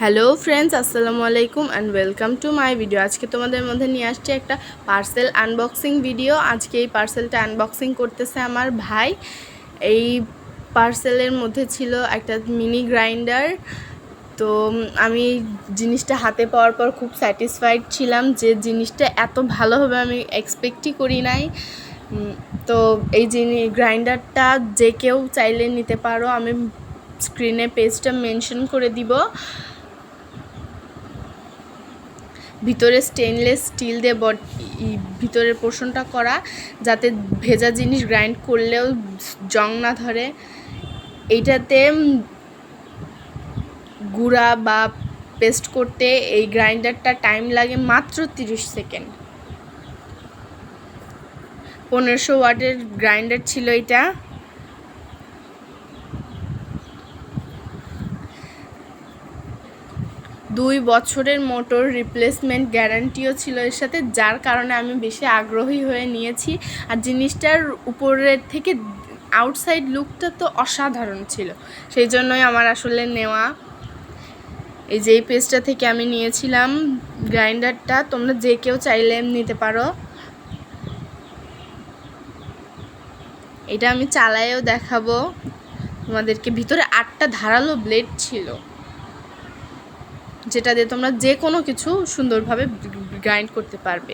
Hello friends, আসসালামু আলাইকুম and welcome to my video. আজকে তোমাদের মধ্যে নিয়ে আসছে একটা পার্সেল আনবক্সিং ভিডিও। আজকে এই পার্সেলটা আনবক্সিং করতেছে আমার ভাই। এই পার্সেলের মধ্যে ছিল একটা মিনি গ্রাইন্ডার। তো আমি জিনিসটা হাতে পাওয়ার পর খুব স্যাটিসফাইড ছিলাম, যে জিনিসটা এত ভালো হবে আমি এক্সপেক্টই করি নাই। তো এই গ্রাইন্ডারটা যে কেউ চাইলে নিতে পারো, আমি স্ক্রিনে পেজটা মেনশন করে দিব। ভিতরে স্টেনলেস স্টিল দিয়ে ভিতরের পোর্শনটা করা, যাতে ভেজা জিনিস গ্রাইন্ড করলেও জং না ধরে। এইটাতে গুঁড়া বা পেস্ট করতে এই গ্রাইন্ডারটা টাইম লাগে মাত্র 30 সেকেন্ড। 1500 ওয়াটের গ্রাইন্ডার ছিল এটা। দুই বছরের মোটর রিপ্লেসমেন্ট গ্যারান্টিও ছিল এর সাথে, যার কারণে আমি বেশি আগ্রহী হয়ে নিয়েছি। আর জিনিসটার উপরের থেকে আউটসাইড লুকটা তো অসাধারণ ছিল, সেই জন্যই আমার আসলে নেওয়া। এই যে এই পেজটা থেকে আমি নিয়েছিলাম গ্রাইন্ডারটা, তোমরা যে কেউ চাইলে নিতে পারো। এটা আমি চালায়েও দেখাবো তোমাদেরকে। ভিতরে 8টা ধারালো ব্লেড ছিল, যেটা দিয়ে তোমরা যে কোনো কিছু সুন্দরভাবে গ্রাইন্ড করতে পারবে।